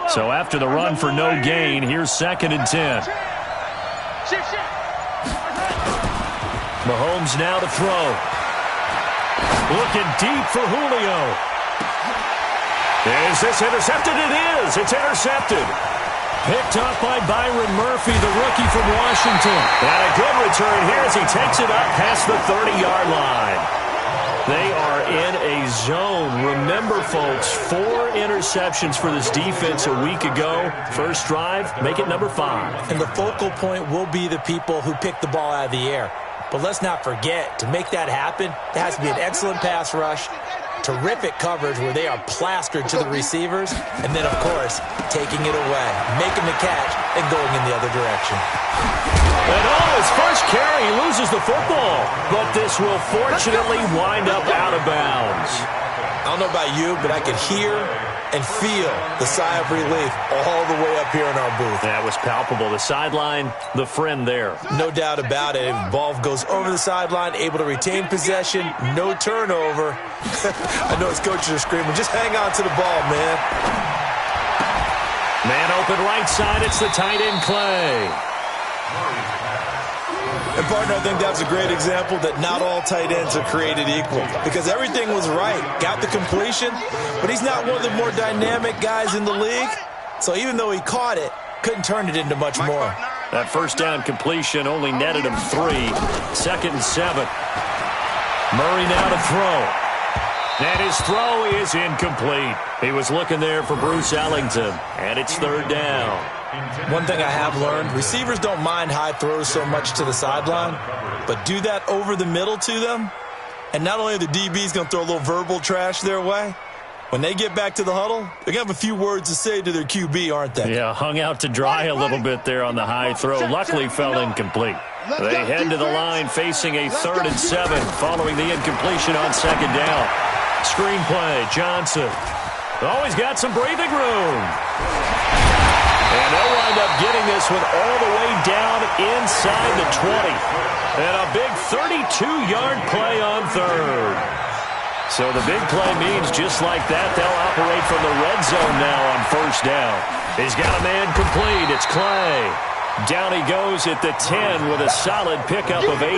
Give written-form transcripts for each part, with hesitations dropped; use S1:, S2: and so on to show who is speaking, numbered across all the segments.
S1: So after the run for no gain, here's 2nd and 10. Mahomes now to throw. Looking deep for Julio. Is this intercepted? It is. It's intercepted. Picked up by Byron Murphy, the rookie from Washington. And a good return here as he takes it up past the 30-yard line. They are in a zone. Remember, folks, 4 interceptions for this defense a week ago. First drive, make it number 5.
S2: And the focal point will be the people who pick the ball out of the air. But let's not forget, to make that happen, there has to be an excellent pass rush, terrific coverage where they are plastered to the receivers, and then, of course, taking it away, making the catch, and going in the other direction.
S1: And on his first carry, he loses the football. But this will fortunately wind up out of bounds.
S2: I don't know about you, but I could hear and feel the sigh of relief all the way up here in our booth.
S1: That was palpable. The sideline, the friend there.
S2: No doubt about it. If the ball goes over the sideline, able to retain possession, no turnover. I know his coaches are screaming, just hang on to the ball, man.
S1: Man open right side. It's the tight end Clay.
S2: And, partner, I think that's a great example that not all tight ends are created equal because everything was right. Got the completion, but he's not one of the more dynamic guys in the league. So even though he caught it, couldn't turn it into much more.
S1: That first down completion only netted him 3. 2nd and 7. Murray now to throw. And his throw is incomplete. He was looking there for Bruce Ellington, and it's 3rd down.
S2: One thing I have learned, receivers don't mind high throws so much to the sideline, but do that over the middle to them, and not only are the DBs going to throw a little verbal trash their way, when they get back to the huddle, they're going to have a few words to say to their QB, aren't they?
S1: Yeah, hung out to dry a little bit there on the high throw. Luckily fell incomplete. They head to the line facing a 3rd and 7 following the incompletion on 2nd down. Screenplay, Johnson. Always got some breathing room. And they'll wind up getting this one all the way down inside the 20. And a big 32-yard play on 3rd. So the big play means just like that, they'll operate from the red zone now on 1st down. He's got a man complete. It's Clay. Down he goes at the 10 with a solid pickup of 8.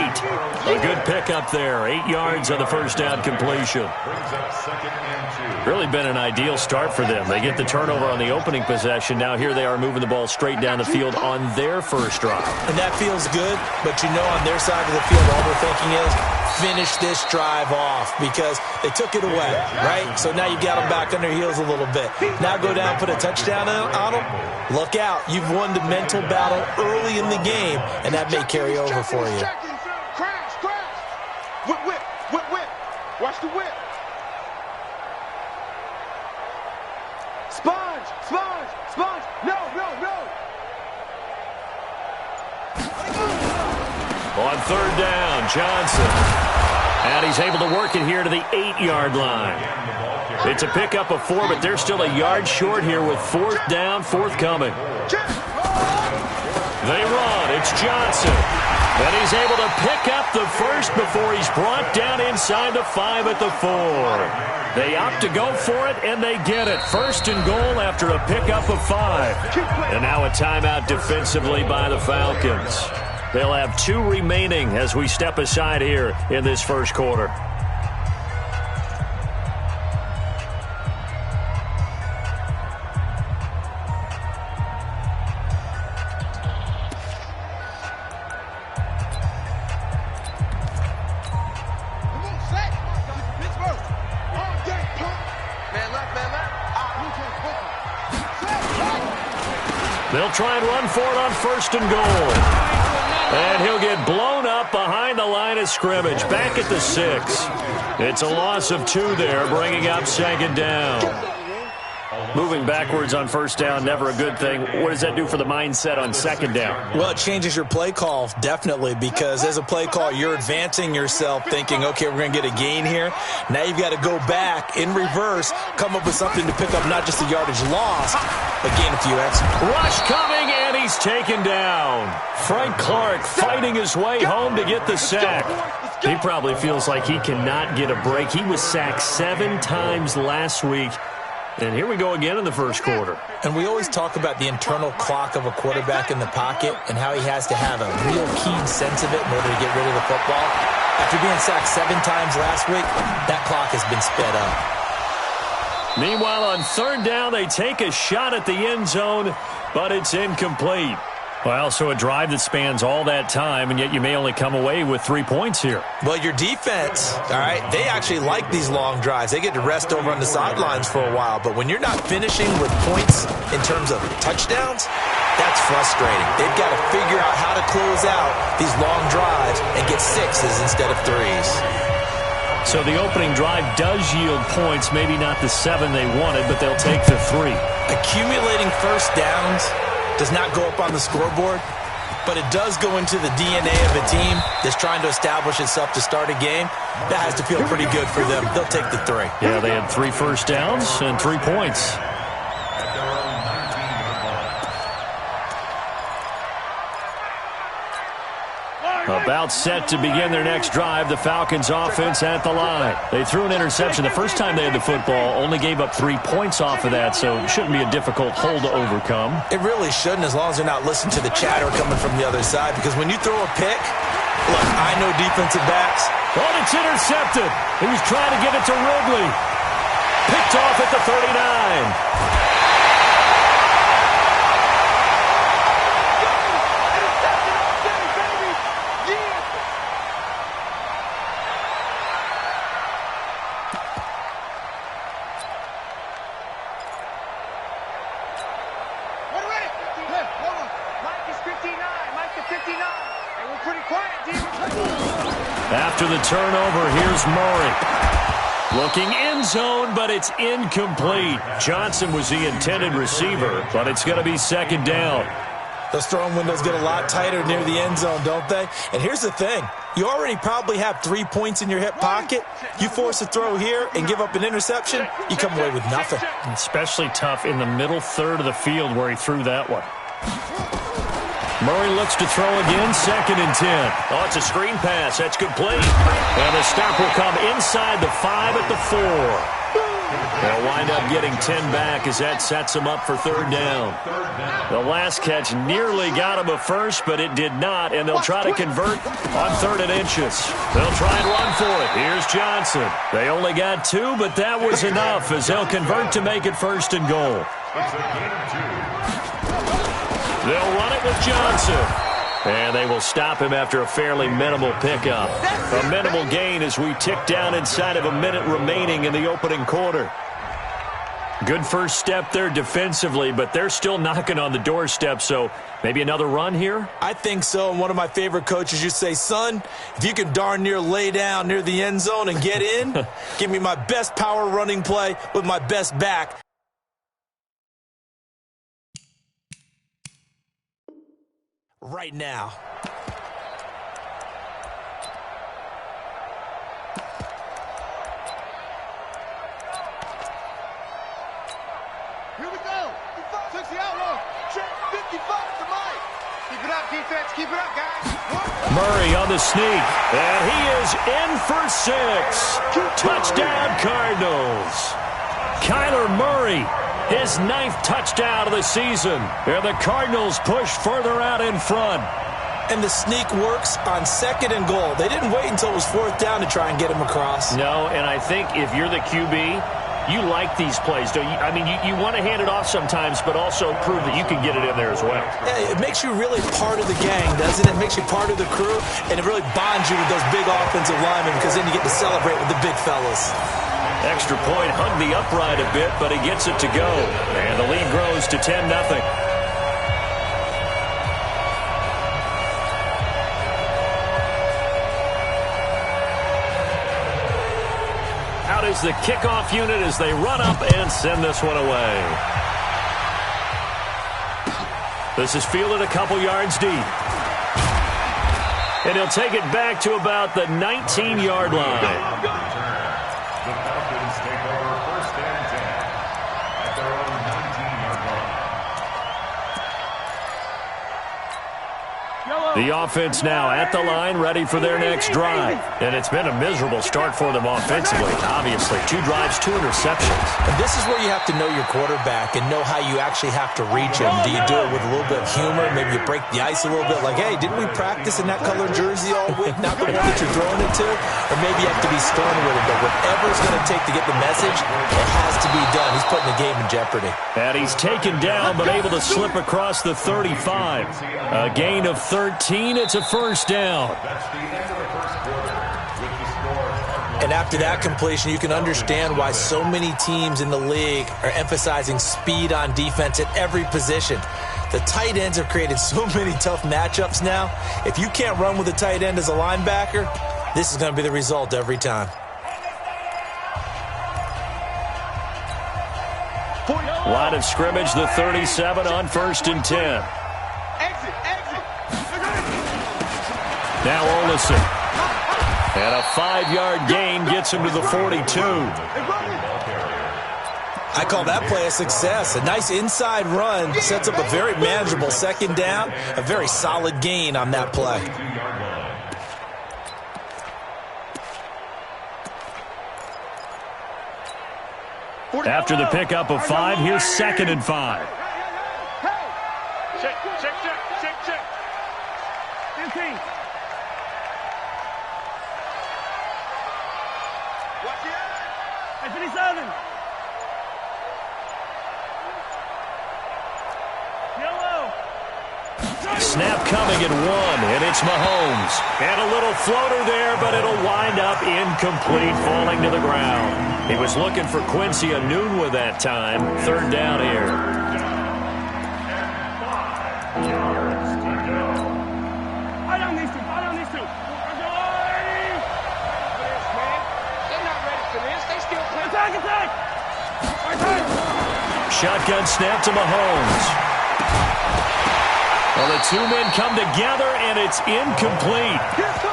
S1: A good pickup there. 8 yards on the first down completion. Really been an ideal start for them. They get the turnover on the opening possession. Now here they are moving the ball straight down the field on their first drive.
S2: And that feels good, but you know on their side of the field all they're thinking is finish this drive off because they took it away, right? So now you got them back on their heels a little bit. Now go down, put a touchdown on them. Look out. You've won the mental battle early in the game, and that may carry over for you.
S3: Crash. Whip. Watch the whip. Sponge. No.
S1: On 3rd down, Johnson. And he's able to work it here to the 8-yard line. It's a pickup of 4, but they're still a yard short here with 4th down, forthcoming. They run. It's Johnson. And he's able to pick up the first before he's brought down inside the 5 at the 4. They opt to go for it, and they get it. 1st and goal after a pickup of 5. And now a timeout defensively by the Falcons. They'll have 2 remaining as we step aside here in this first quarter. They'll try and run for it on 1st and goal. And he'll get blown up behind the line of scrimmage. Back at the 6. It's a loss of 2 there, bringing up 2nd down. Moving backwards on 1st down, never a good thing. What does that do for the mindset on 2nd down?
S2: Well, it changes your play call, definitely, because as a play call, you're advancing yourself thinking, okay, we're going to get a gain here. Now you've got to go back in reverse, come up with something to pick up not just the yardage lost, but gain a few extra.
S1: Rush coming, and he's taken down. Frank Clark fighting his way home to get the sack. He probably feels like he cannot get a break. He was sacked 7 times last week. And here we go again in the first quarter.
S2: And we always talk about the internal clock of a quarterback in the pocket and how he has to have a real keen sense of it in order to get rid of the football. After being sacked 7 times last week, that clock has been sped up.
S1: Meanwhile, on third down, they take a shot at the end zone, but it's incomplete. Well, so a drive that spans all that time, and yet you may only come away with 3 points here.
S2: Well, your defense, all right, they actually like these long drives. They get to rest over on the sidelines for a while. But when you're not finishing with points in terms of touchdowns, that's frustrating. They've got to figure out how to close out these long drives and get 6s instead of 3s.
S1: So the opening drive does yield points, maybe not the 7 they wanted, but they'll take the 3.
S2: Accumulating first downs does not go up on the scoreboard, but it does go into the DNA of a team that's trying to establish itself to start a game. That has to feel pretty good for them. They'll take the 3.
S1: Yeah, they had 3 first downs and 3 points. About set to begin their next drive, the Falcons offense at the line. They threw an interception the first time they had the football, only gave up 3 points off of that, so it shouldn't be a difficult hole to overcome.
S2: It really shouldn't, as long as they're not listening to the chatter coming from the other side, because when you throw a pick, look, I know defensive backs.
S1: Oh, it's intercepted. He was trying to give it to Ridley. Picked off at the 39. After the turnover, here's Murray. Looking end zone, but it's incomplete. Johnson was the intended receiver, but it's going to be second down.
S2: Those throwing windows get a lot tighter near the end zone, don't they? And here's the thing. You already probably have 3 points in your hip pocket. You force a throw here and give up an interception, you come away with nothing.
S1: Especially tough in the middle third of the field where he threw that one. Murray looks to throw again, 2nd and 10. Oh, it's a screen pass. That's complete. And the stop will come inside the 5 at the 4. They'll wind up getting 10 back as that sets them up for third down. The last catch nearly got him a first, but it did not, and they'll try to convert on 3rd and inches. They'll try and run for it. Here's Johnson. They only got 2, but that was enough as they'll convert to make it 1st and goal. They'll run it with Johnson. And they will stop him after a fairly minimal pickup. A minimal gain as we tick down inside of a minute remaining in the opening quarter. Good first step there defensively, but they're still knocking on the doorstep, so maybe another run here?
S2: I think so, and one of my favorite coaches used to say, son, if you can darn near lay down near the end zone and get in, give me my best power running play with my best back. Right now.
S3: Here we go. 60 outlaw. Check 55 to Mike. Keep it up, defense. Keep it up, guys.
S1: Murray on the sneak. And he is in for 6. Touchdown, Cardinals. Kyler Murray, his 9th touchdown of the season. And the Cardinals push further out in front.
S2: And the sneak works on 2nd and goal. They didn't wait until it was 4th down to try and get him across.
S1: No, and I think if you're the QB, you like these plays, don't you? I mean, you want to hand it off sometimes, but also prove that you can get it in there as well.
S2: Yeah, it makes you really part of the gang, doesn't it? It makes you part of the crew, and it really bonds you with those big offensive linemen because then you get to celebrate with the big fellas.
S1: Extra point hung the upright a bit, but he gets it to go. And the lead grows to 10-0. Out is the kickoff unit as they run up and send this one away. This is fielded a couple yards deep. And he'll take it back to about the 19-yard line.
S4: The Falcons take over 1st and 10 at their own 19-yard line.
S1: The offense now at the line, ready for their next drive. And it's been a miserable start for them offensively, obviously. 2 drives, 2 interceptions.
S2: And this is where you have to know your quarterback and know how you actually have to reach him. Do you do it with a little bit of humor? Maybe you break the ice a little bit, like, hey, didn't we practice in that colored jersey all week? Not the one that you're throwing it to? Or maybe you have to be stern with it. But whatever it's going to take to get the message, it has to be done. He's putting the game in jeopardy.
S1: And he's taken down, but able to slip across the 35. A gain of 13. It's a first down.
S2: And after that completion, you can understand why so many teams in the league are emphasizing speed on defense at every position. The tight ends have created so many tough matchups now. If you can't run with a tight end as a linebacker, this is going to be the result every time.
S1: Line of scrimmage, the 37 on 1st and 10.
S3: Exit.
S1: Now Olesen. And a 5-yard gain gets him to the 42.
S2: I call that play a success. A nice inside run sets up a very manageable second down. A very solid gain on that play.
S1: After the pickup of 5, here's 2nd and 5.
S3: Check. 15. Watch it. Hey, 57. Yellow.
S1: Snap coming at 1, and it's Mahomes. And a little floater there, but it'll wind up incomplete, falling to the ground. He was looking for Quincy Enunwa that time. 3rd down here.
S3: I don't need to. They're not ready for this. They still play. Attack.
S1: Shotgun snap to Mahomes. Well, the 2 men come together, and it's incomplete.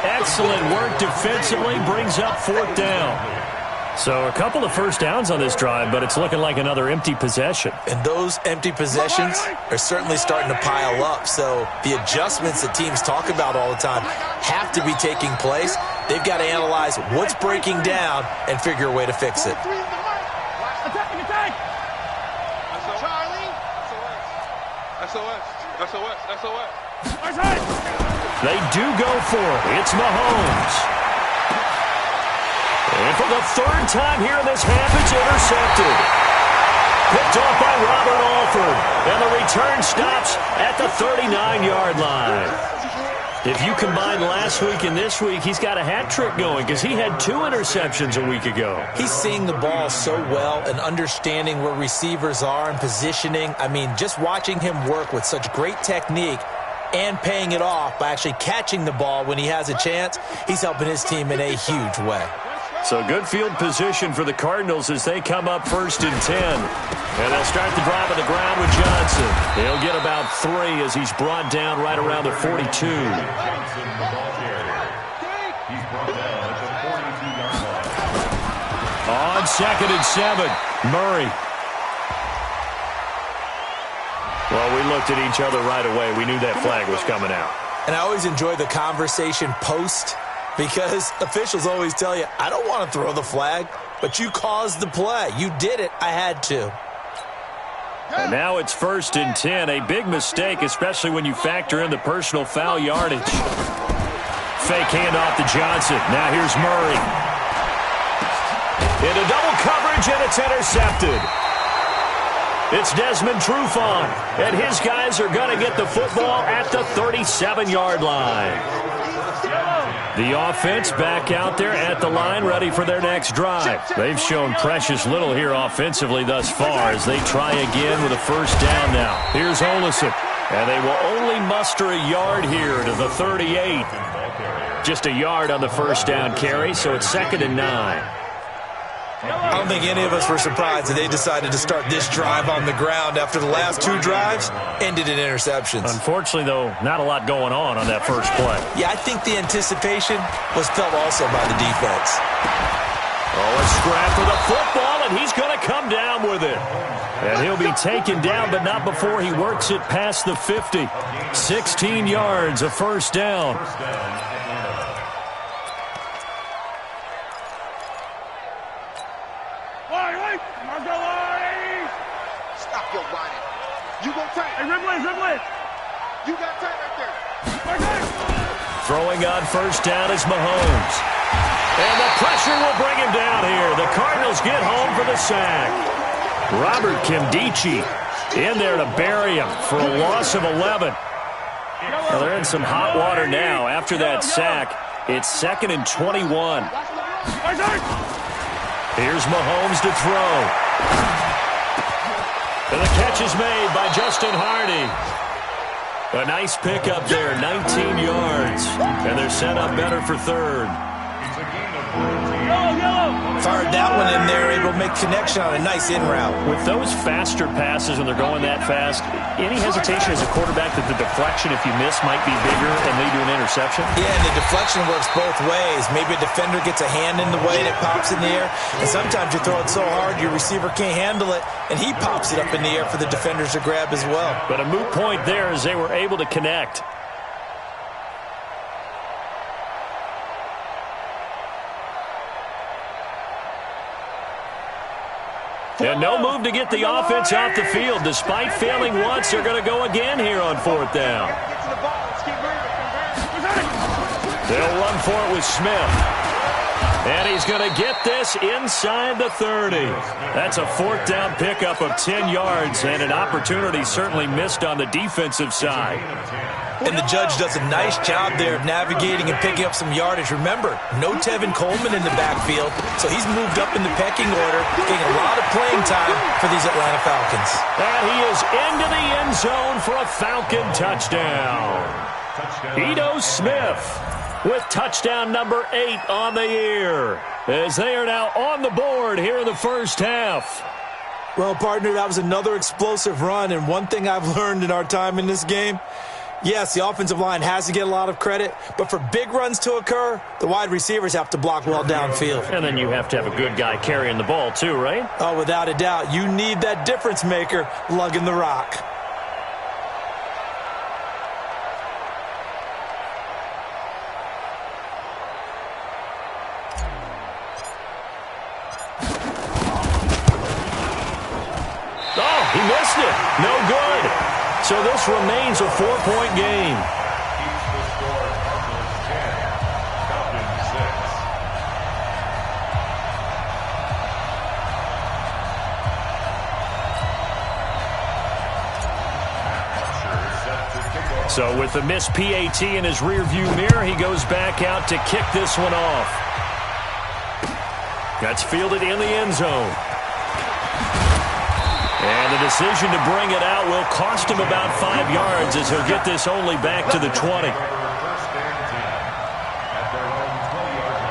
S1: Excellent work defensively, brings up 4th down. So a couple of first downs on this drive, but it's looking like another empty possession.
S2: And those empty possessions are certainly starting to pile up. So the adjustments that teams talk about all the time have to be taking place. They've got to analyze what's breaking down and figure a way to fix it.
S3: Attack. Charlie. SOS.
S1: They do go for it. It's Mahomes. And for the 3rd time here in this half, it's intercepted. Picked off by Robert Alford. And the return stops at the 39-yard line. If you combine last week and this week, he's got a hat trick going because he had 2 interceptions a week ago.
S2: He's seeing the ball so well and understanding where receivers are and positioning. I mean, just watching him work with such great technique and paying it off by actually catching the ball when he has a chance, he's helping his team in a huge way.
S1: So good field position for the Cardinals as they come up 1st and 10. And they'll start the drive on the ground with Johnson. He'll get about 3 as he's brought down right around the 42.
S4: He's brought down at the 42-yard line.
S1: On 2nd and 7, Murray. Well, we looked at each other right away. We knew that flag was coming out.
S2: And I always enjoy the conversation post because officials always tell you, I don't want to throw the flag, but you caused the play. You did it. I had to.
S1: And now it's 1st and 10. A big mistake, especially when you factor in the personal foul yardage. Fake handoff to Johnson. Now here's Murray. Into double coverage, and it's intercepted. It's Desmond Trufant, and his guys are going to get the football at the 37-yard line. The offense back out there at the line, ready for their next drive. They've shown precious little here offensively thus far as they try again with a first down now. Here's Olesen, and they will only muster a yard here to the 38. Just a yard on the first down carry, so it's 2nd and 9.
S2: I don't think any of us were surprised that they decided to start this drive on the ground after the last 2 drives ended in interceptions.
S1: Unfortunately, though, not a lot going on that first play.
S2: Yeah, I think the anticipation was felt also by the defense.
S1: Oh, a scrap for the football, and he's going to come down with it. And he'll be taken down, but not before he works it past the 50. 16 yards, a first down.
S3: Stop your whining. You go tight. Hey, Ridley. You got tight right there.
S1: Throwing on first down is Mahomes. And the pressure will bring him down here. The Cardinals get home for the sack. Robert Kimdichie in there to bury him for a loss of 11. Well, they're in some hot water now. After that sack, it's 2nd and 21. Here's Mahomes to throw. And the catch is made by Justin Hardy. A nice pickup there, 19 yards. And they're set up better for third.
S2: Fired that one in there, able to make connection on a nice in route.
S1: With those faster passes when they're going that fast, any hesitation as a quarterback that the deflection, if you miss, might be bigger and lead to an interception?
S2: Yeah, and the deflection works both ways. Maybe a defender gets a hand in the way and it pops in the air. And sometimes you throw it so hard your receiver can't handle it, and he pops it up in the air for the defenders to grab as well.
S1: But a moot point there as they were able to connect. And no move to get the offense off the field. Despite failing once, they're going to go again here on 4th down. They'll run for it with Smith. And he's going to get this inside the 30. That's a 4th down pickup of 10 yards and an opportunity certainly missed on the defensive side.
S2: And the judge does a nice job there of navigating and picking up some yardage. Remember, no Tevin Coleman in the backfield, so he's moved up in the pecking order, getting a lot of playing time for these Atlanta Falcons.
S1: And he is into the end zone for a Falcon touchdown. Ito Smith with touchdown number 8 on the year, as they are now on the board here in the first half.
S2: Well, partner, that was another explosive run, and one thing I've learned in our time in this game, yes, the offensive line has to get a lot of credit, but for big runs to occur, the wide receivers have to block well downfield.
S1: And then you have to have a good guy carrying the ball too, right?
S2: Oh, without a doubt. You need that difference maker lugging the rock.
S1: Oh, he missed it. No good. So this remains a 4-point game.
S4: Keeps the score Cardinals 10, Falcons 6.
S1: So with the missed PAT in his rearview mirror, he goes back out to kick this one off. That's fielded in the end zone. And the decision to bring it out will cost him about 5 yards as he'll get this only back to the 20.
S4: First and 10 at their own 20-yard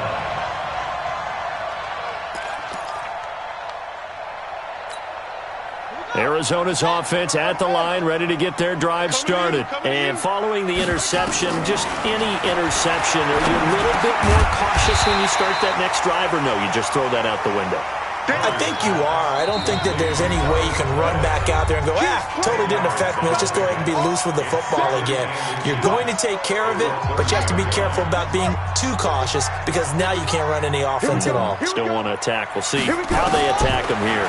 S4: line.
S1: Arizona's offense at the line, ready to get their drive started. And following the interception, just any interception, are you a little bit more cautious when you start that next drive, or no, you just throw that out the window?
S2: I think you are. I don't think that there's any way you can run back out there and go, totally didn't affect me. Let's just go ahead and be loose with the football again. You're going to take care of it, but you have to be careful about being too cautious because now you can't run any offense at all.
S1: Still want to attack. We'll see how they attack him here.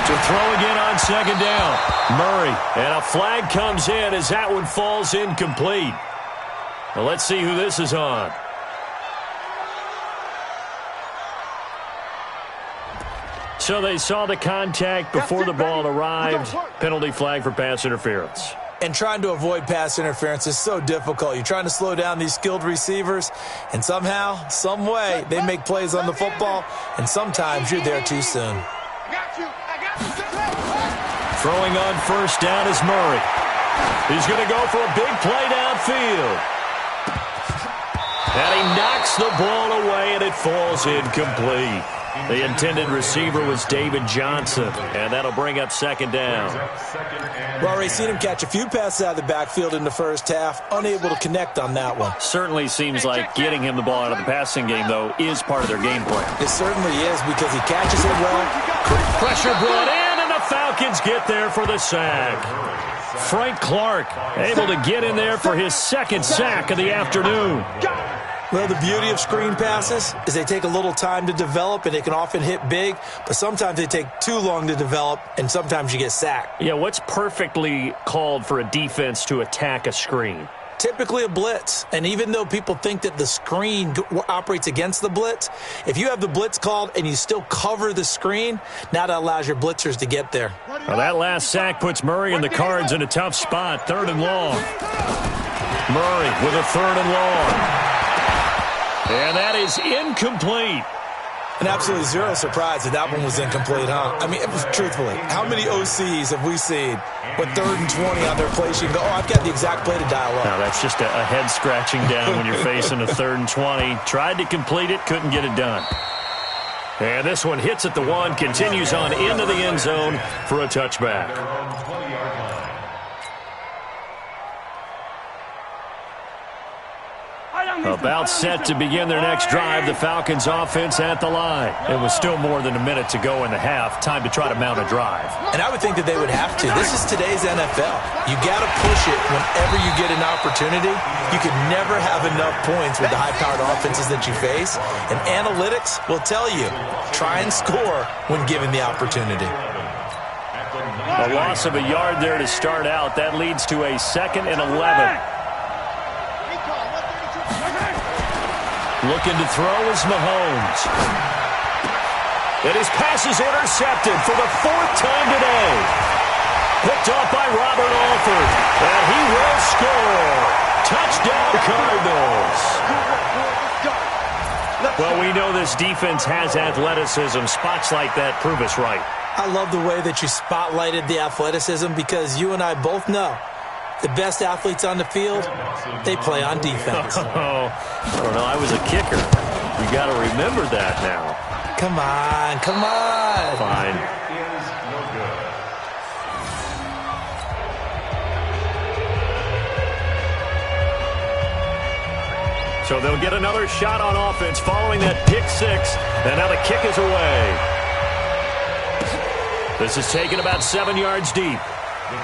S1: To throw again on 2nd down. Murray. And a flag comes in as that one falls incomplete. Well, let's see who this is on. So they saw the contact before the ball arrived. Penalty flag for pass interference.
S2: And trying to avoid pass interference is so difficult. You're trying to slow down these skilled receivers, and somehow, some way, they make plays on the football, and sometimes you're there too soon.
S1: Throwing on first down is Murray. He's going to go for a big play downfield. And he knocks the ball away, and it falls incomplete. The intended receiver was David Johnson, and that'll bring up second down.
S2: Well, already seen him catch a few passes out of the backfield in the first half, unable to connect on that one.
S1: Certainly seems like getting him the ball out of the passing game, though, is part of their game plan.
S2: It certainly is because he catches it well.
S1: Pressure brought in, and the Falcons get there for the sack. Frank Clark able to get in there for his second sack of the afternoon.
S2: Well, the beauty of screen passes is they take a little time to develop, and they can often hit big, but sometimes they take too long to develop, and sometimes you get sacked.
S1: Yeah, what's perfectly called for a defense to attack a screen?
S2: Typically a blitz, and even though people think that the screen operates against the blitz, if you have the blitz called and you still cover the screen, now that allows your blitzers to get there.
S1: Well, that last sack puts Murray and the Cards in a tough spot, 3rd and long. Murray with a 3rd and long. And that is incomplete.
S2: And absolutely zero surprise that one was incomplete, huh? I mean, truthfully, how many OCs have we seen with 3rd and 20 on their play sheet and go, oh, I've got the exact play to dial up?
S1: Now, that's just a head scratching down when you're facing a 3rd and 20. Tried to complete it, couldn't get it done. And this one hits at the 1, continues on into the end zone for a touchback. About set to begin their next drive, the Falcons offense at the line. It was still more than a minute to go in the half. Time to try to mount a drive.
S2: And I would think that they would have to. This is today's NFL. You got to push it whenever you get an opportunity. You can never have enough points with the high-powered offenses that you face. And analytics will tell you, try and score when given the opportunity.
S1: A loss of a yard there to start out. That leads to a 2nd and 11. Looking to throw is Mahomes. And his pass is intercepted for the 4th time today. Picked off by Robert Alford. And he will score. Touchdown Cardinals. Well, we know this defense has athleticism. Spots like that prove us right.
S2: I love the way that you spotlighted the athleticism because you and I both know the best athletes on the field, they play on defense.
S1: Oh, I don't know. I was a kicker. You got to remember that now.
S2: Come on, come on.
S1: Fine. So they'll get another shot on offense following that pick 6. And now the kick is away. This is taken about 7 yards deep.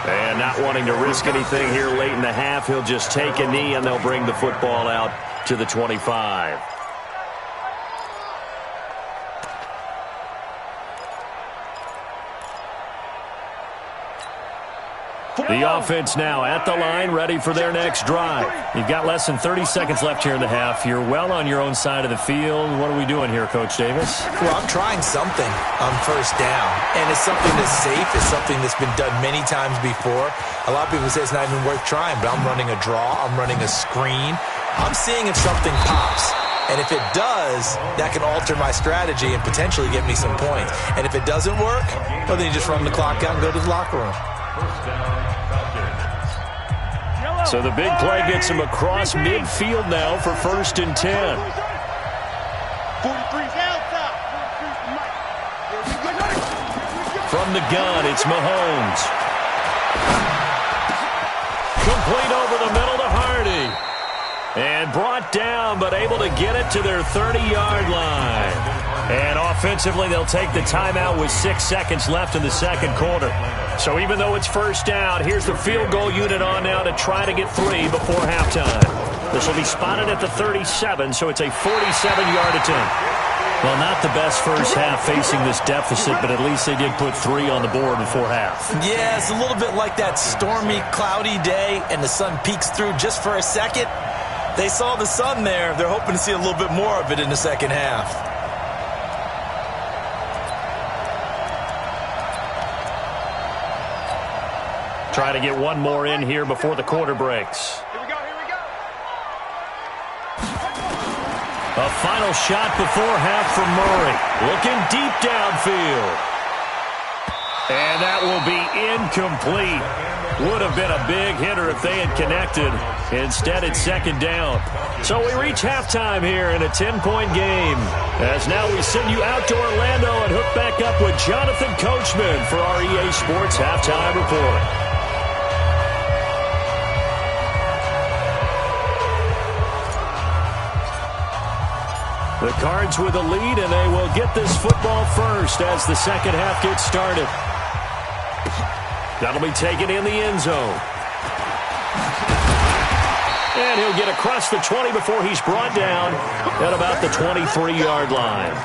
S1: And not wanting to risk anything here late in the half, he'll just take a knee and they'll bring the football out to the 25. The offense now at the line, ready for their next drive. You've got less than 30 seconds left here in the half. You're well on your own side of the field. What are we doing here, Coach Davis?
S2: Well, I'm trying something on 1st down, and it's something that's safe. It's something that's been done many times before. A lot of people say it's not even worth trying, but I'm running a draw. I'm running a screen. I'm seeing if something pops. And if it does, that can alter my strategy and potentially get me some points. And if it doesn't work, well, then you just run the clock out and go to the locker room.
S1: So the big play gets him across midfield now for 1st and 10. From the gun, it's Mahomes. Complete over the middle to Hardy. And brought down, but able to get it to their 30-yard line. And offensively, they'll take the timeout with 6 seconds left in the 2nd quarter. So even though it's 1st down, here's the field goal unit on now to try to get 3 before halftime. This will be spotted at the 37, so it's a 47-yard attempt. Well, not the best first half facing this deficit, but at least they did put 3 on the board before half.
S2: Yeah, it's a little bit like that stormy, cloudy day, and the sun peeks through just for a second. They saw the sun there. They're hoping to see a little bit more of it in the 2nd half.
S1: Try to get one more in here before the quarter breaks.
S3: Here we go, here we go.
S1: A final shot before half from Murray. Looking deep downfield. And that will be incomplete. Would have been a big hitter if they had connected. Instead, it's second down. So we reach halftime here in a 10-point game. As now we send you out to Orlando and hook back up with Jonathan Coachman for our EA Sports Halftime Report. The Cards with a lead, and they will get this football first as the second half gets started. That'll be taken in the end zone. And he'll get across the 20 before he's brought down at about the 23-yard line.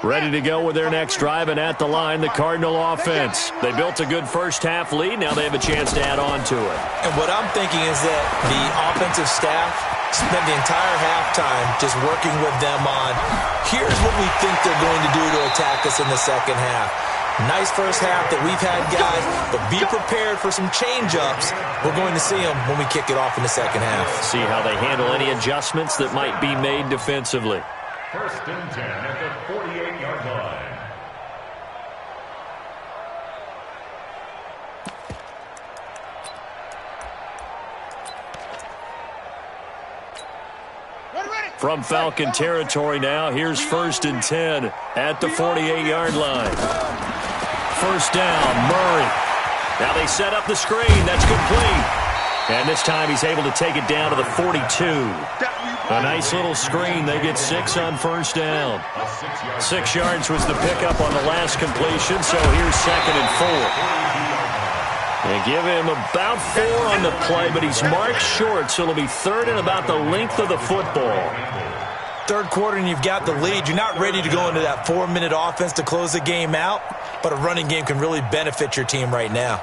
S1: Ready to go with their next drive, and at the line, the Cardinal offense. They built a good first-half lead. Now they have a chance to add on to it.
S2: And what I'm thinking is that the offensive staff spent the entire halftime just working with them on, here's what we think they're going to do to attack us in the second half. Nice first half that we've had, guys, but be prepared for some change-ups. We're going to see them when we kick it off in the second half.
S1: See how they handle any adjustments that might be made defensively.
S4: First and 10 at the 48-yard line.
S1: From Falcon territory now, here's first and 10 at the 48-yard line. First down, Murray. Now they set up the screen. That's complete. And this time he's able to take it down to the 42. A nice little screen. They get 6 on first down. 6 yards was the pickup on the last completion, so here's second and 4. They give him about 4 on the play, but he's marked short, so it'll be third and about the length of the football.
S2: Third quarter and you've got the lead. You're not ready to go into that 4-minute offense to close the game out, but a running game can really benefit your team right now.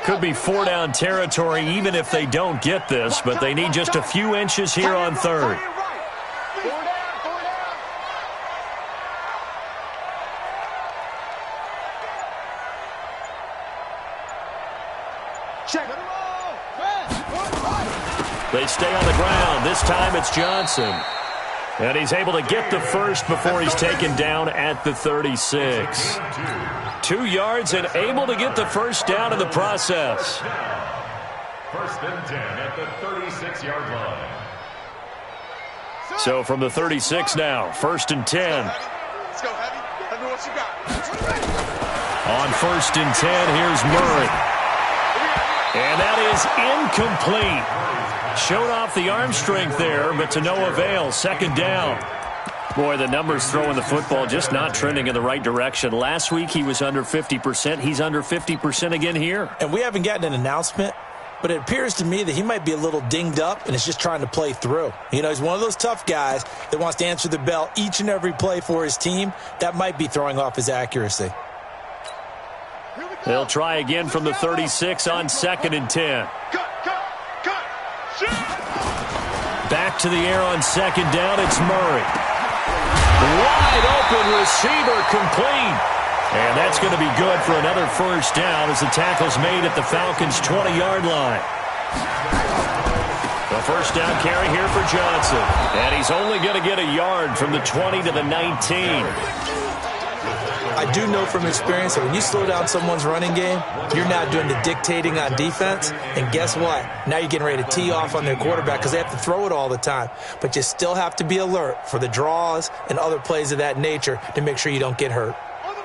S1: Could be 4-down territory even if they don't get this, but they need just a few inches here on third. They stay on the ground. This time it's Johnson. And he's able to get the first before he's taken down at the 36. 2 yards and able to get the first down in the process.
S4: First and 10 at the 36-yard line.
S1: So from the 36 now, first and 10.
S3: Let's go, Heavy. Tell me what you got.
S1: On first and 10, here's Murray. And that is incomplete. Showed off the arm strength there, but to no avail. Second down. Boy, the numbers throwing the football just not trending in the right direction. Last week he was under 50%. He's under 50% again here.
S2: And we haven't gotten an announcement, but it appears to me that he might be a little dinged up and is just trying to play through. You know, he's one of those tough guys that wants to answer the bell each and every play for his team. That might be throwing off his accuracy.
S1: They'll try again from the 36 on second and 10. Back to the air on second down, it's Murray. Wide open receiver complete. And that's going to be good for another first down as the tackle's made at the Falcons' 20-yard line. The first down carry here for Johnson. And he's only going to get a yard from the 20 to the 19.
S2: I do know from experience that when you slow down someone's running game, you're not doing the dictating on defense. And guess what? Now you're getting ready to tee off on their quarterback because they have to throw it all the time. But you still have to be alert for the draws and other plays of that nature to make sure you don't get hurt.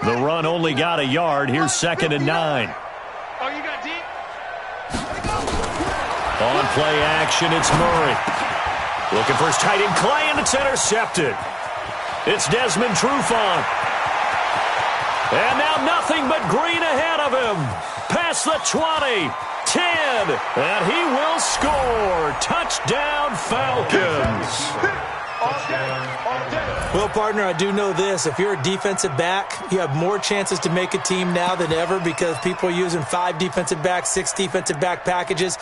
S1: The run only got a yard. Here's second and 9.
S3: Oh, you got deep?
S1: On play action, it's Murray. Looking for his tight end, Clay, and it's intercepted. It's Desmond Trufant. And now nothing but green ahead of him. Past the 20, 10, and he will score. Touchdown, Falcons.
S2: Well, partner, I do know this. If you're a defensive back, you have more chances to make a team now than ever because people are using 5 defensive backs, 6 defensive back packages.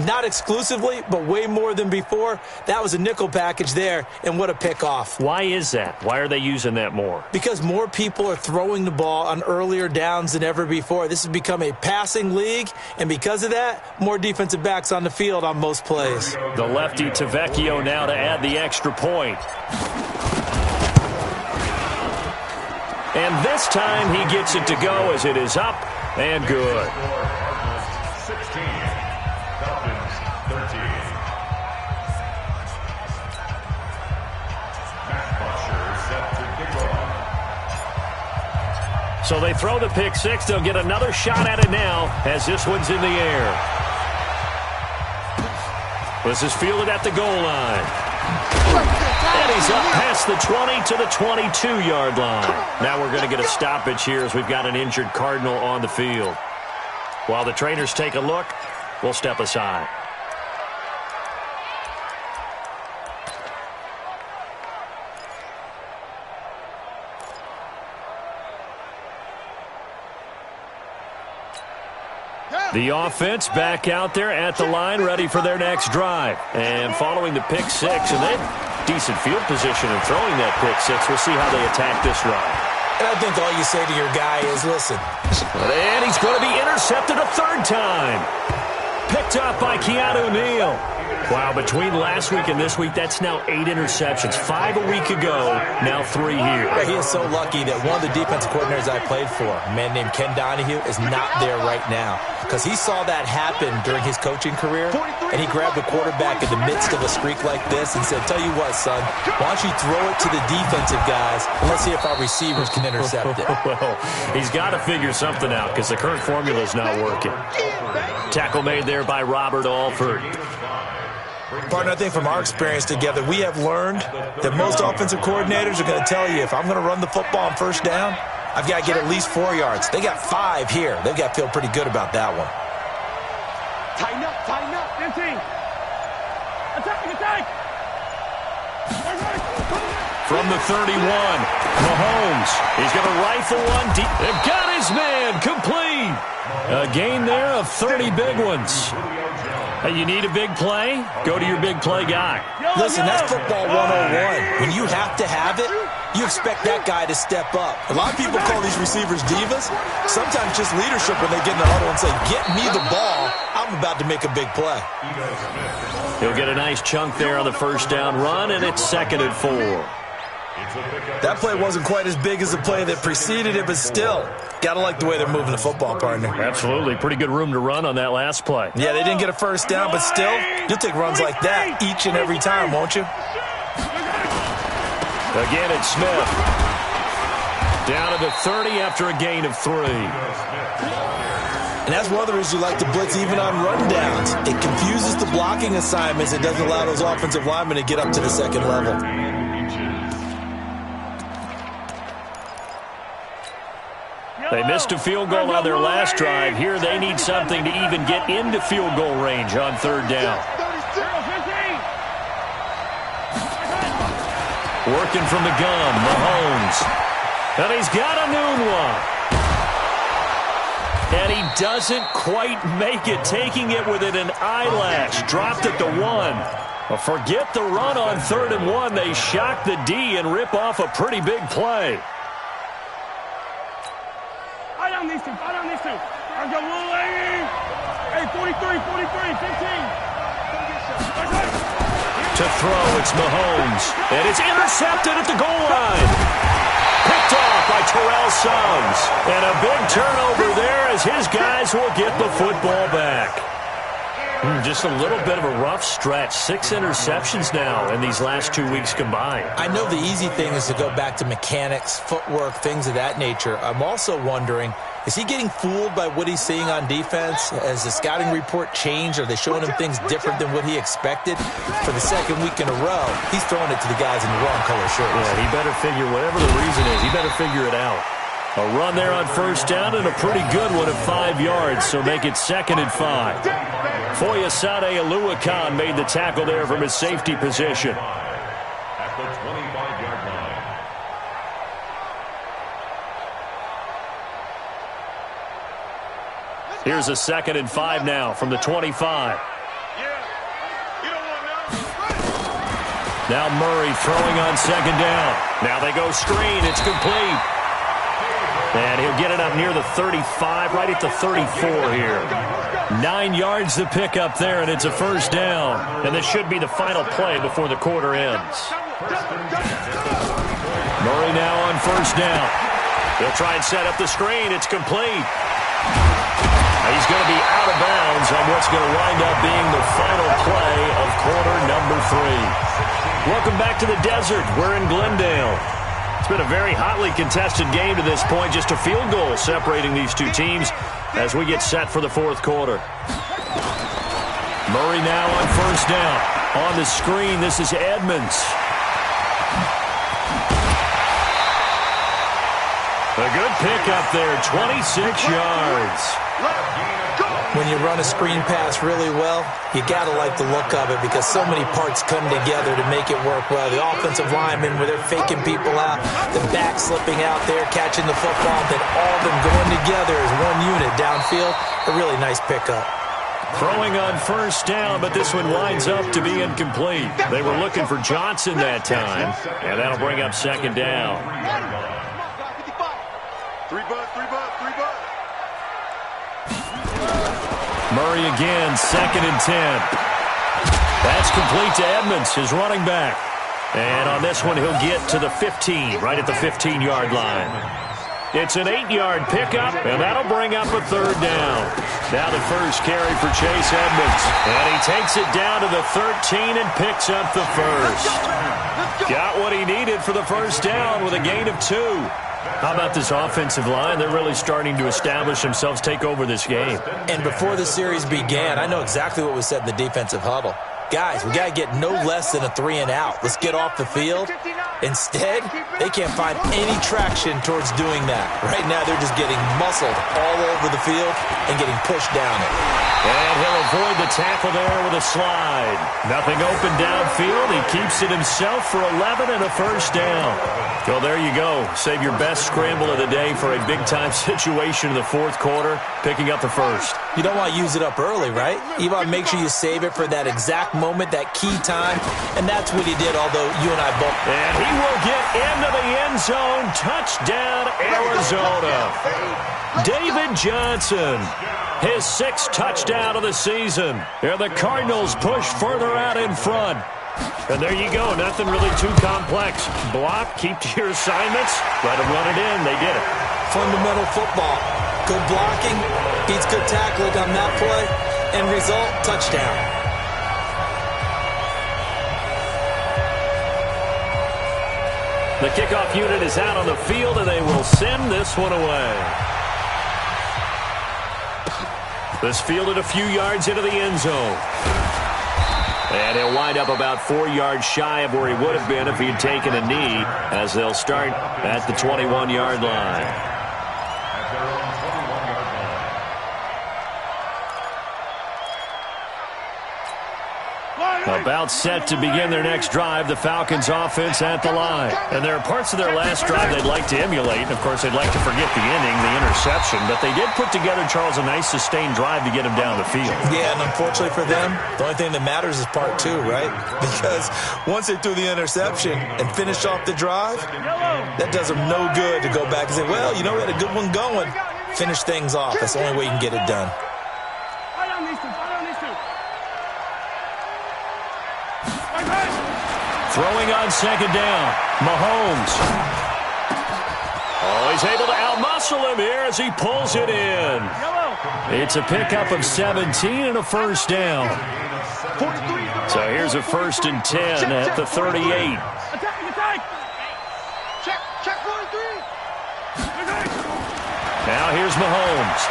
S2: Not exclusively, but way more than before. That was a nickel package there, and what a pickoff.
S1: Why is that? Why are they using that more?
S2: Because more people are throwing the ball on earlier downs than ever before. This has become a passing league, and because of that, more defensive backs on the field on most plays.
S1: The lefty to Vecchio now to add the extra point. And this time he gets it to go as it is up and good.
S4: 16. Falcons 13. Matt Butcher set to kick off.
S1: So they throw the pick six. They'll get another shot at it now as this one's in the air. This is fielded at the goal line. And he's up past the 20 to the 22-yard line. Now we're going to get a stoppage here as we've got an injured Cardinal on the field. While the trainers take a look, we'll step aside. The offense back out there at the line, ready for their next drive. And following the pick six, and they decent field position in throwing that pick six. We'll see how they attack this run.
S2: And I think all you say to your guy is, listen.
S1: And he's going to be intercepted a third time. Picked up by Keanu Neal. Wow, between last week and this week, that's now 8 interceptions. 5 a week ago, now 3 here.
S2: Yeah, he is so lucky that one of the defensive coordinators I played for, a man named Ken Donahue, is not there right now. Because he saw that happen during his coaching career, and he grabbed the quarterback in the midst of a streak like this and said, tell you what, son, why don't you throw it to the defensive guys, and let's see if our receivers can intercept it.
S1: Well, he's got to figure something out because the current formula is not working. Tackle made there by Robert Alford.
S2: Partner, I think from our experience together, we have learned that most offensive coordinators are going to tell you, if I'm going to run the football on first down, I've got to get at least 4 yards. They got 5 here. They've got to feel pretty good about that one.
S3: Tighten up, 15. Attack.
S1: From the 31, Mahomes. He's going to rifle one deep. They've got his man complete. A gain there of 30 big ones. Hey, you need a big play? Go to your big play guy.
S2: Listen, that's football 101. When you have to have it, you expect that guy to step up. A lot of people call these receivers divas. Sometimes just leadership when they get in the huddle and say, get me the ball. I'm about to make a big play.
S1: He'll get a nice chunk there on the first down run, and it's 2nd and 4.
S2: That play wasn't quite as big as the play that preceded it, but still, gotta like the way they're moving the football, partner.
S1: Absolutely. Pretty good room to run on that last play.
S2: Yeah, they didn't get a first down, but still, you'll take runs like that each and every time, won't you?
S1: Again, it's Smith. Down to the 30 after a gain of 3.
S2: And that's one of the reasons you like to blitz even on rundowns. It confuses the blocking assignments. It doesn't allow those offensive linemen to get up to the second level.
S1: They missed a field goal on their last drive. Here they need something to even get into field goal range on 3rd down. Working from the gun, Mahomes. And he's got a new one. And he doesn't quite make it, taking it within an eyelash. Dropped it to 1. Well, forget the run on 3rd and 1. They shock the D and rip off a pretty big play.
S3: I don't need to. I'm going hey, 43, 15.
S1: To throw, it's Mahomes. And it's intercepted at the goal line. Picked off by Terrell Suggs. And a big turnover there as his guys will get the football back. Just a little bit of a rough stretch. 6 interceptions now in these last 2 weeks combined.
S2: I know the easy thing is to go back to mechanics, footwork, things of that nature. I'm also wondering, is he getting fooled by what he's seeing on defense? Has the scouting report changed? Are they showing him things different than what he expected? For the 2nd week in a row, he's throwing it to the guys in the wrong color shirts.
S1: Yeah, he better figure, whatever the reason is, he better figure it out. A run there on 1st down and a pretty good one at 5 yards, so make it 2nd and 5. Foyesade Oluwakan made the tackle there from his safety position. Here's a 2nd and 5 now from the 25. Now Murray throwing on 2nd down. Now they go screen. It's complete. And he'll get it up near the 35, right at the 34 here. 9 yards to pick up there, and it's a 1st down. And this should be the final play before the quarter ends. Murray now on 1st down. He'll try and set up the screen. It's complete. He's going to be out of bounds on what's going to wind up being the final play of quarter number 3. Welcome back to the desert. We're in Glendale. It's been a very hotly contested game to this point. Just a field goal separating these two teams as we get set for the 4th quarter. Murray now on 1st down. On the screen, this is Edmonds. A good pickup there, 26 yards.
S2: When you run a screen pass really well, you got to like the look of it because so many parts come together to make it work well. The offensive linemen, where they're faking people out, the back slipping out there, catching the football, then all of them going together as one unit downfield. A really nice pickup.
S1: Throwing on 1st down, but this one winds up to be incomplete. They were looking for Johnson that time, and that'll bring up 2nd down.
S3: 3 bucks, 3 bucks, 3 bucks.
S1: Murray again, 2nd and 10. That's complete to Edmonds, his running back. And on this one, he'll get to the 15, right at the 15-yard line. It's an 8-yard pickup, and that'll bring up a 3rd down. Now the first carry for Chase Edmonds. And he takes it down to the 13 and picks up the 1st. Got what he needed for the 1st down with a gain of 2. How about this offensive line? They're really starting to establish themselves, take over this game.
S2: And before the series began, I know exactly what was said in the defensive huddle. Guys, we got to get no less than a 3 and out. Let's get off the field. Instead, they can't find any traction towards doing that. Right now, they're just getting muscled all over the field and getting pushed down it.
S1: And he'll avoid the tackle there with a slide. Nothing open downfield. He keeps it himself for 11 and a 1st down. Well, there you go. Save your best scramble of the day for a big-time situation in the 4th quarter, picking up the 1st.
S2: You don't want to use it up early, right? You want to make sure you save it for that exact moment, that key time, and that's what he did, although you and I both.
S1: And he will get into the end zone. Touchdown, Arizona. David Johnson, his 6th touchdown of the season. And the Cardinals push further out in front. And there you go. Nothing really too complex. Block, keep to your assignments, let them run it in. They did it.
S2: Fundamental football. Good blocking, beats good tackling on that play. End result, touchdown.
S1: The kickoff unit is out on the field, and they will send this one away. This fielded a few yards into the end zone. And he'll wind up about 4 yards shy of where he would have been if he had taken a knee, as they'll start at the 21-yard line. About set to begin their next drive, the Falcons offense at the line. And there are parts of their last drive they'd like to emulate. And, of course, they'd like to forget the inning, the interception. But they did put together, Charles, a nice sustained drive to get him down the field.
S2: Yeah, and unfortunately for them, the only thing that matters is part 2, right? Because once they threw the interception and finished off the drive, that does them no good to go back and say, well, you know, we had a good one going. Finish things off. That's the only way you can get it done.
S1: Throwing on 2nd down, Mahomes. Oh, he's able to outmuscle him here as he pulls it in. It's a pickup of 17 and a 1st down. So here's a 1st and 10 at the 38.
S3: Check 43.
S1: Now here's Mahomes.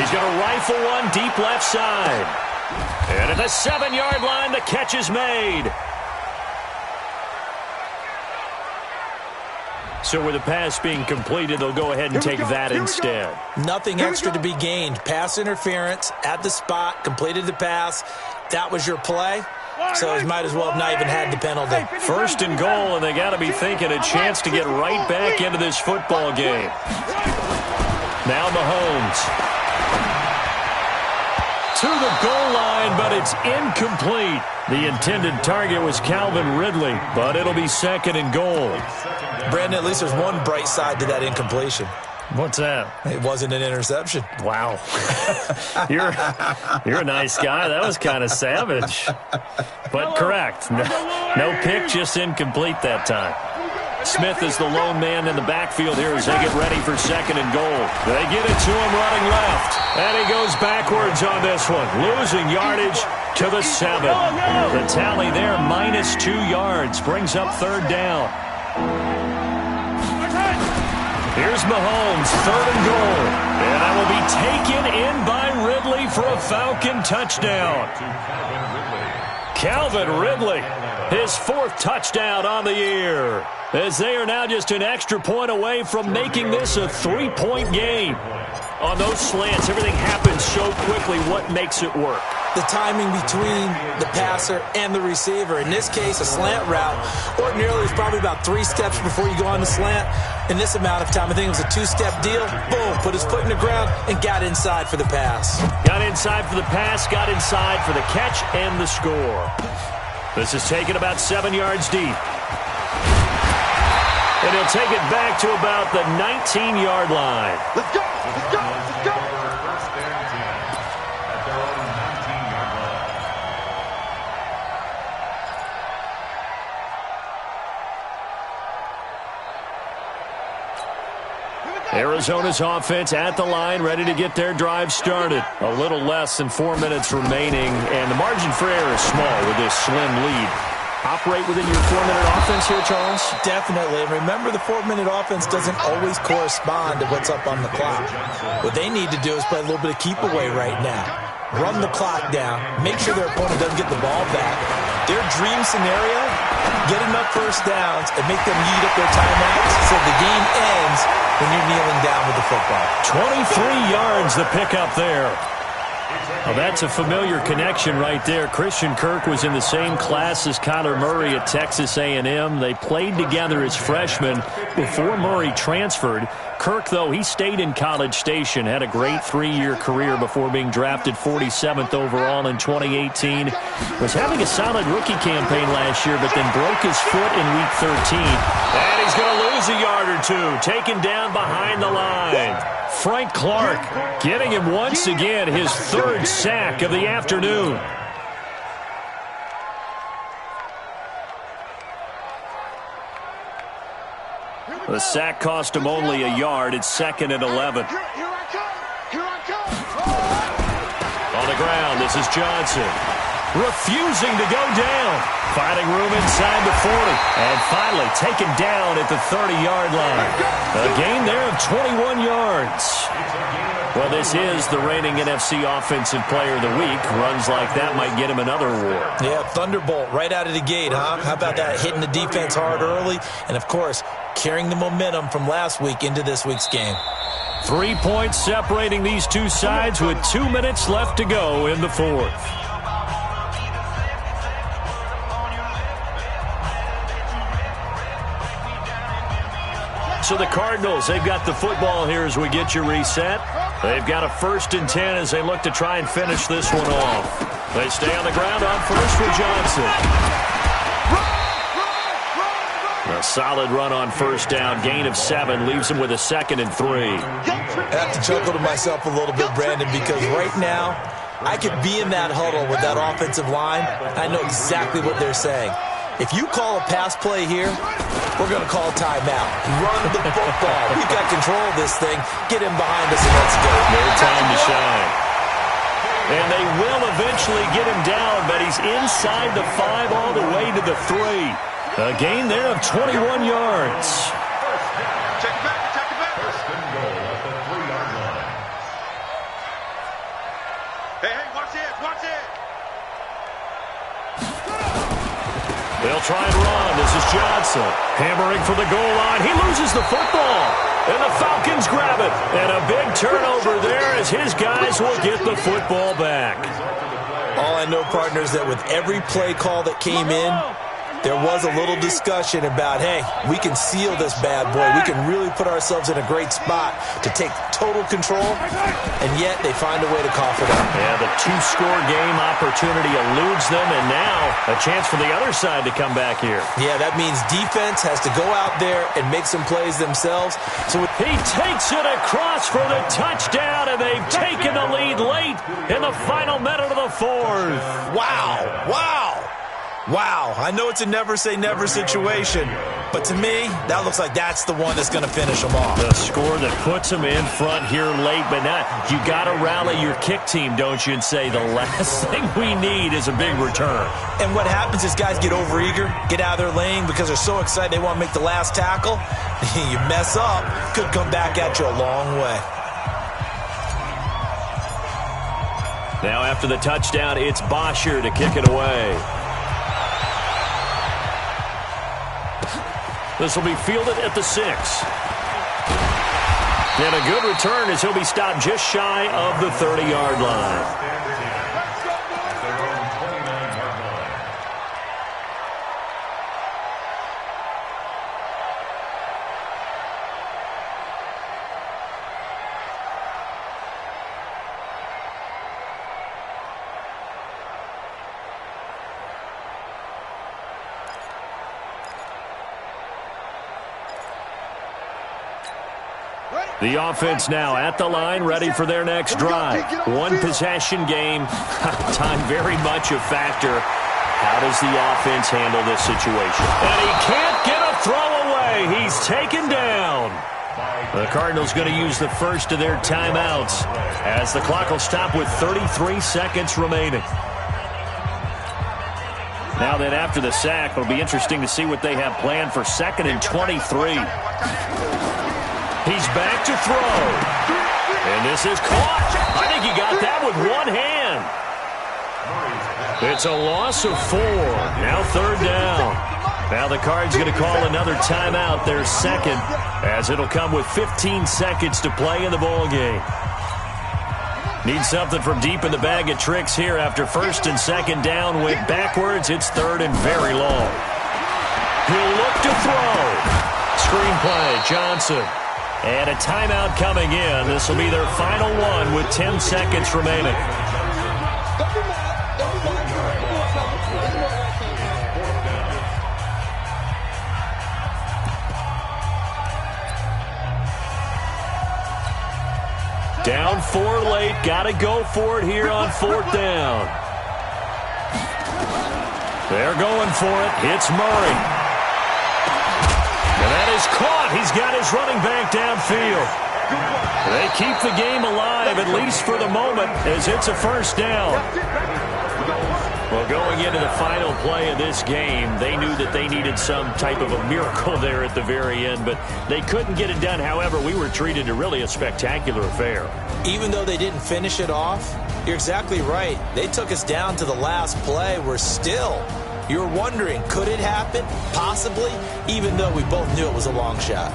S1: He's going to rifle one deep left side. And at the 7-yard line, the catch is made. So with the pass being completed, they'll go ahead and take that instead.
S2: Nothing extra to be gained. Pass interference at the spot, completed the pass. That was your play. So he might as well have not even had the penalty.
S1: 1st and goal, and they got to be thinking a chance to get right back into this football game. Now Mahomes. To the goal line, but it's incomplete. The intended target was Calvin Ridley, but it'll be 2nd and goal.
S2: Brandon, at least there's one bright side to that incompletion.
S1: What's that?
S2: It wasn't an interception.
S1: Wow. You're a nice guy. That was kind of savage. But correct. No pick, just incomplete that time. Smith is the lone man in the backfield here as they get ready for 2nd and goal. They get it to him running left. And he goes backwards on this one, losing yardage to the 7. The tally there, -2 yards, brings up 3rd down. Here's Mahomes, 3rd and goal. And that will be taken in by Ridley for a Falcon touchdown. Calvin Ridley, his 4th touchdown on the year, as they are now just an extra point away from making this a 3-point game. On those slants, everything happens so quickly. What makes it work?
S2: The timing between the passer and the receiver. In this case, a slant route. Ordinarily, it's probably about 3 steps before you go on the slant. In this amount of time, I think it was a 2-step deal. Boom, put his foot in the ground and got inside for the pass.
S1: Got inside for the pass, got inside for the catch and the score. This is taken about 7 yards deep. And he'll take it back to about the 19-yard line.
S3: Let's go! Let's go! Let's go!
S4: First and 10 at their own 19-yard line.
S1: Arizona's offense at the line, ready to get their drive started. A little less than 4 minutes remaining, and the margin for error is small with this slim lead. Operate within your 4-minute offense here, Charles?
S2: Definitely. And remember, the 4-minute offense doesn't always correspond to what's up on the clock. What they need to do is play a little bit of keep away right now. Run the clock down. Make sure their opponent doesn't get the ball back. Their dream scenario, get enough first downs and make them eat up their timeouts so the game ends when you're kneeling down with the football.
S1: 23 yards the pickup there. Well, that's a familiar connection right there. Christian Kirk was in the same class as Kyler Murray at Texas A&M. They played together as freshmen before Murray transferred. Kirk, though, he stayed in College Station, had a great 3-year career before being drafted 47th overall in 2018. Was having a solid rookie campaign last year, but then broke his foot in Week 13. And he's going to lose a yard or two, taken down behind the line. Frank Clark getting him once again his 3rd sack of the afternoon. The sack cost him only a yard. It's 2nd and 11.
S3: Here I come! Here I come!
S1: On the ground, this is Johnson. Refusing to go down. Finding room inside the 40. And finally taken down at the 30-yard line. A gain there of 21 yards. Well, this is the reigning NFC Offensive Player of the Week. Runs like that might get him another award.
S2: Yeah, Thunderbolt right out of the gate, huh? How about that? Hitting the defense hard early. And, of course, carrying the momentum from last week into this week's game.
S1: 3 points separating these two sides with 2 minutes left to go in the 4th. So the Cardinals, they've got the football here as we get you reset. They've got a 1st and 10 as they look to try and finish this one off. They stay on the ground on first for Johnson. A solid run on 1st down. Gain of 7 leaves him with a 2nd and 3.
S2: I have to chuckle to myself a little bit, Brandon, because right now I could be in that huddle with that offensive line. I know exactly what they're saying. If you call a pass play here, we're going to call timeout. Run the football. We've got control of this thing. Get him behind us and let's go.
S1: No time to shine. And they will eventually get him down, but he's inside the 5 all the way to the 3. A gain there of 21 yards.
S3: Check it back, check it back.
S4: First and goal at the 3-yard line.
S3: Hey, watch it, watch it.
S1: They'll try and run. This is Johnson. Hammering for the goal line. He loses the football. And the Falcons grab it. And a big turnover there as his guys will get the football back.
S2: All I know, partner, is that with every play call that came in, there was a little discussion about, hey, we can seal this bad boy. We can really put ourselves in a great spot to take total control, and yet they find a way to cough it up.
S1: Yeah, the two-score game opportunity eludes them, and now a chance for the other side to come back here.
S2: Yeah, that means defense has to go out there and make some plays themselves. So
S1: he takes it across for the touchdown, and they've taken the lead late in the final minute of the fourth.
S2: Wow, I know it's a never-say-never situation, but to me, that looks like that's the one that's going to finish them off.
S1: The score that puts them in front here late, but not. You got to rally your kick team, don't you, and say the last thing we need is a big return.
S2: And what happens is guys get overeager, get out of their lane because they're so excited they want to make the last tackle. You mess up, could come back at you a long way.
S1: Now after the touchdown, it's Bosher to kick it away. This will be fielded at the 6. And a good return as he'll be stopped just shy of the 30-yard line. The offense now at the line, ready for their next drive. One possession game. Time very much a factor. How does the offense handle this situation? And he can't get a throw away. He's taken down. The Cardinals going to use the first of their timeouts as the clock will stop with 33 seconds remaining. Now then, after the sack, it'll be interesting to see what they have planned for 2nd and 23. He's back to throw. And this is caught. I think he got that with one hand. It's a loss of 4. Now 3rd down. Now the Cards going to call another timeout, their second, as it'll come with 15 seconds to play in the ballgame. Need something from deep in the bag of tricks here after 1st and 2nd down. Went backwards. It's 3rd and very long. He'll look to throw. Screenplay, Johnson. And a timeout coming in. This will be their final one with 10 seconds remaining. Down 4 late. Got to go for it here on 4th down. They're going for it. Hits Murray. And that is caught. He's got his running back downfield. They keep the game alive, at least for the moment, as it's a 1st down. Well, going into the final play of this game, they knew that they needed some type of a miracle there at the very end, but they couldn't get it done. However, we were treated to really a spectacular affair.
S2: Even though they didn't finish it off, you're exactly right. They took us down to the last play. We're still... You're wondering, could it happen? Possibly, even though we both knew it was a long shot.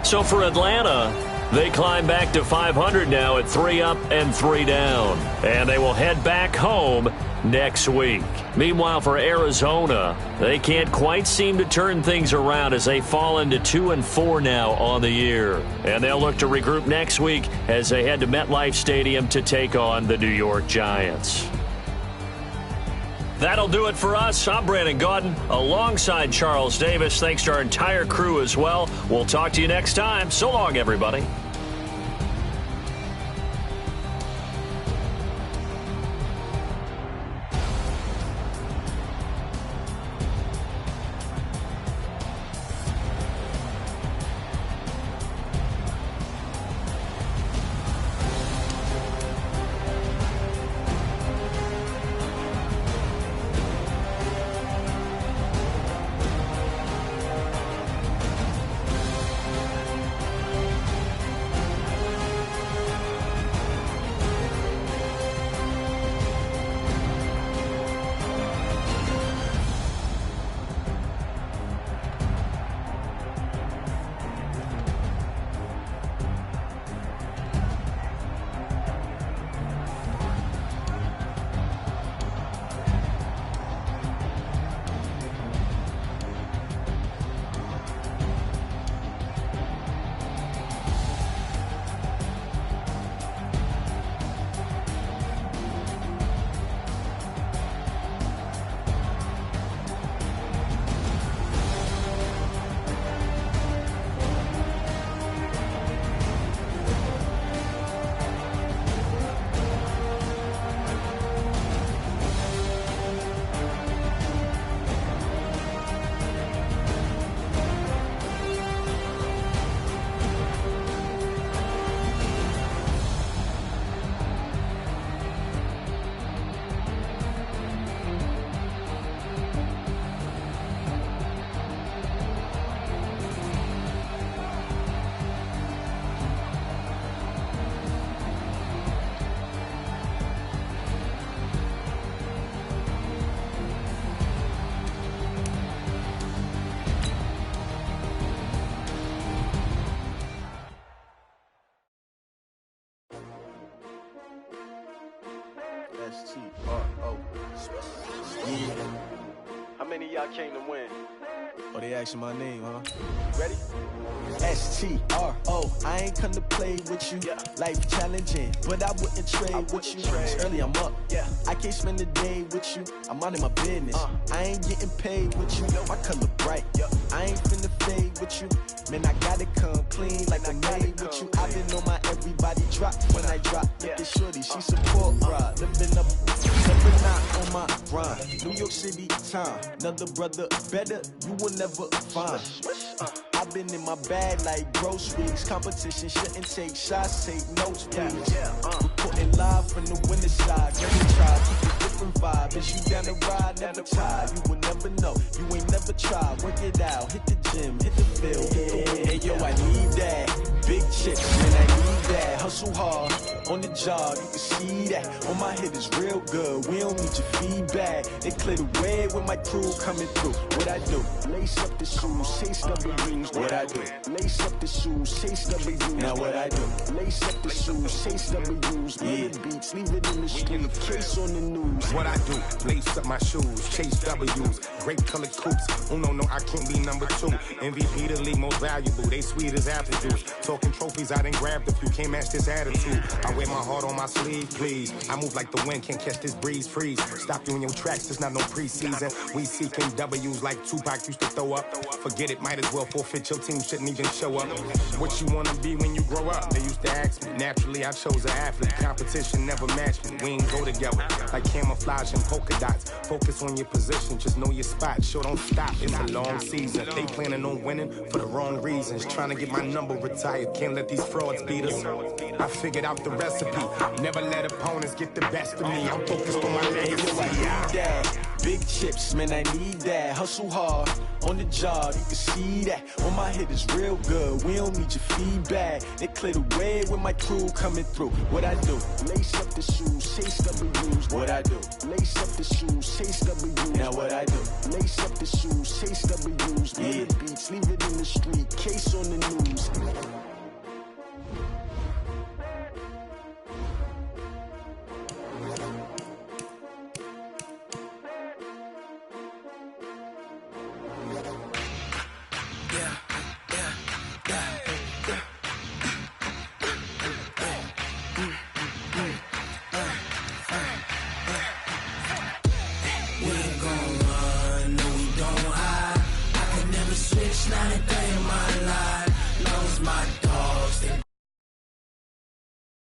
S1: So for Atlanta, they climb back to 500 now at 3 up and 3 down. And they will head back home next week. Meanwhile, for Arizona, they can't quite seem to turn things around as they fall into 2-4 now on the year. And they'll look to regroup next week as they head to MetLife Stadium to take on the New York Giants. That'll do it for us. I'm Brandon Gaudin alongside Charles Davis. Thanks to our entire crew as well. We'll talk to you next time. So long, everybody.
S5: S-T-R-O. Yeah. How many of y'all came to win? Oh, they asking my name, huh? Ready? S-T-R-O. I ain't come to play with you. Life challenging, but I wouldn't trade with you. It's early, I'm up. I can't spend the day with you. I'm minding my business. I ain't getting paid with you. My color bright. I ain't finna fade with you. Man, I gotta come clean like I made with you. I've been on my everybody drop when I drop. Look at shorty, she support ride. Living up, living out on my grind. New York City time. Another brother better, you will never find. I've been in my bag like groceries. Competition shouldn't take shots, take notes, please. Reporting live from the winter side. Let me try, keep a different vibe. Is you down the ride, never tired. You will never know, you ain't never tried. Work it out, hit the gym, hit the field. Hey yo, I need that. Big chips, man, I need that. Hustle hard, on the job, you can see that. On my head is real good, we don't need your feedback. They clear the way with my crew coming through. What I do? Lace up the shoes, chase W's. What I do? Lace up the shoes, chase W's. Now what I do? Lace up the shoes, chase W's. Yeah, beats, leave it in the street, case on the news.
S6: What I do? Lace up my shoes, chase W's. Grape colored coops. Oh no, I can't be number 2. MVP the league most valuable. They sweet as apple juice. Talking trophies, I done grabbed a few. Can't match this attitude. I wear my heart on my sleeve, please. I move like the wind, can't catch this breeze, freeze. Stop you in your tracks, there's not no preseason. We seeking W's like Tupac used to throw up. Forget it, might as well forfeit. Your team shouldn't even show up. What you wanna be when you grow up? They used to ask me. Naturally, I chose an athlete. Competition never matched me. We ain't go together like camouflage and polka dots. Focus on your position, just know your spot. Show don't stop, it's a long season. They planning on winning for the wrong reasons. Trying to get my number retired, can't let these frauds beat us. I figured out the recipe. Never let opponents get the best of me. I'm focused on my legacy.
S5: Big chips, man, I need that. Hustle hard, on the job, you can see that. On my head is real good, we don't need your feedback. They clear the way with my crew coming through. What I do? Lace up the shoes, chase W's. What I do? Lace up the shoes, chase W's. Now what I do? Lace up the shoes, chase W's. Yeah, beats, leave it in the street, case on the news.
S7: Yeah.